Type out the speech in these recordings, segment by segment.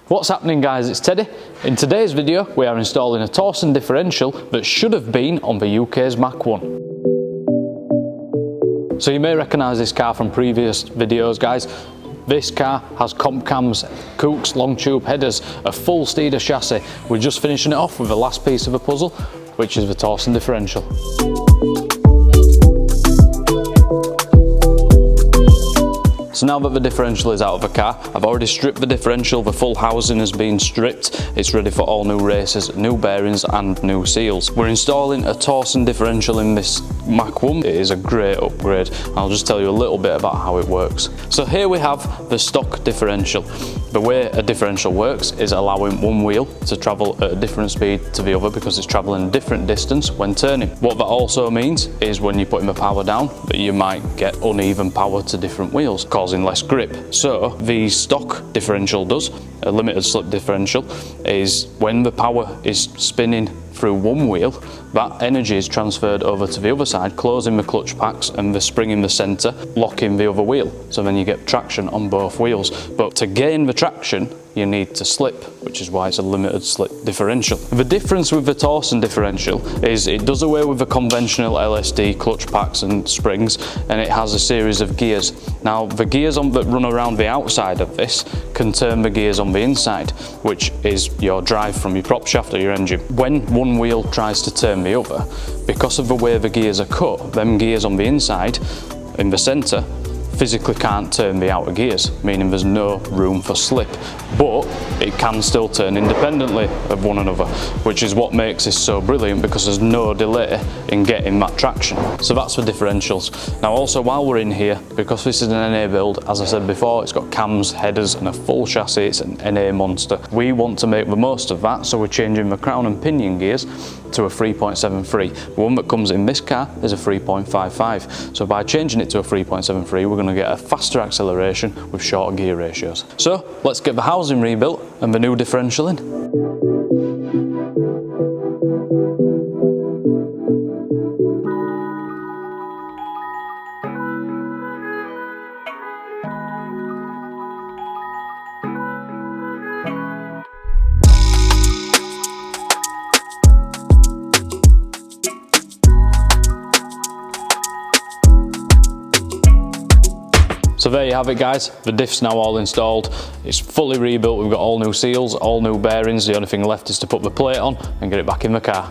What's happening, guys? It's Teddy. In today's video we are installing a Torsen Differential that should have been on the UK's Mach 1. So you may recognise this car from previous videos, guys. This car has comp cams, Cooks long tube headers, a full steeder chassis. We're just finishing it off with the last piece of the puzzle, which is the Torsen Differential. So now that the differential is out of the car, I've already stripped the differential, the full housing has been stripped. It's ready for all new races, new bearings and new seals. We're installing a Torsen differential in this Mach 1. It is a great upgrade. I'll just tell you a little bit about how it works. So here we have the stock differential. The way a differential works is allowing one wheel to travel at a different speed to the other because it's travelling a different distance when turning. What that also means is when you're putting the power down, that you might get uneven power to different wheels, causing less grip. So the stock differential does, a limited slip differential, is when the power is spinning through one wheel, that energy is transferred over to the other side, closing the clutch packs and the spring in the centre, locking the other wheel. So then you get traction on both wheels. But to gain the traction, you need to slip, which is why it's a limited slip differential. The difference with the Torsen differential is it does away with the conventional LSD clutch packs and springs, and it has a series of gears. Now the gears that run around the outside of this can turn the gears on the inside, which is your drive from your prop shaft or your engine. When one wheel tries to turn the other, because of the way the gears are cut, them gears on the inside, in the centre, physically can't turn the outer gears, meaning there's no room for slip, but it can still turn independently of one another, which is what makes this so brilliant because there's no delay in getting that traction. So that's for differentials. Now also, while we're in here, because this is an NA build, as I said before, it's got cams, headers and a full chassis. It's an NA monster. We want to make the most of that, so we're changing the crown and pinion gears to a 3.73. The one that comes in this car is a 3.55. So by changing it to a 3.73, we're going to get a faster acceleration with shorter gear ratios. So let's get the housing rebuilt and the new differential in. So there you have it, guys. The diff's now all installed. It's fully rebuilt. We've got all new seals, all new bearings. The only thing left is to put the plate on and get it back in the car.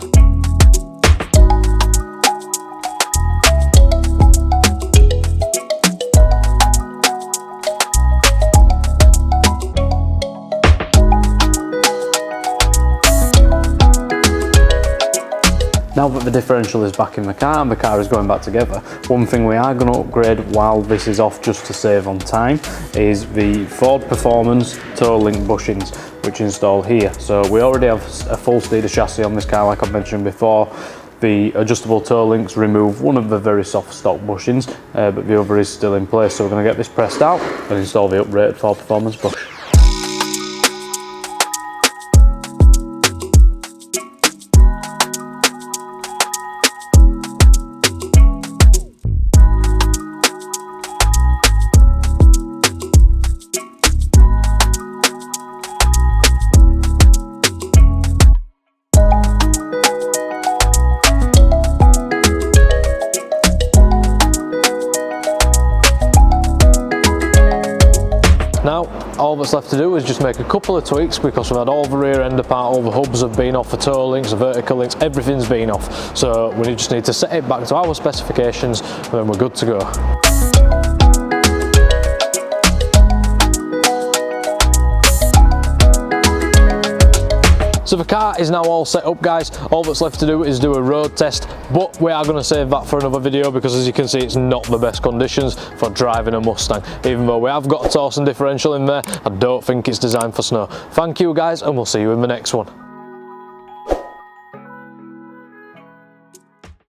Now that the differential is back in the car and the car is going back together, one thing we are going to upgrade while this is off just to save on time is the Ford Performance Toe Link bushings, which is installed here. So we already have a full steeder chassis on this car, like I mentioned before. The adjustable toe links remove one of the very soft stock bushings, but the other is still in place. So we're going to get this pressed out and install the uprated Ford Performance bush. Now, all that's left to do is just make a couple of tweaks because we've had all the rear end apart, all the hubs have been off, the toe links, the vertical links, everything's been off. So we just need to set it back to our specifications and then we're good to go. So the car is now all set up, guys. All that's left to do is do a road test, but we are going to save that for another video because, as you can see, it's not the best conditions for driving a Mustang. Even though we have got a Torsen differential in there, I don't think it's designed for snow. Thank you, guys, and we'll see you in the next one.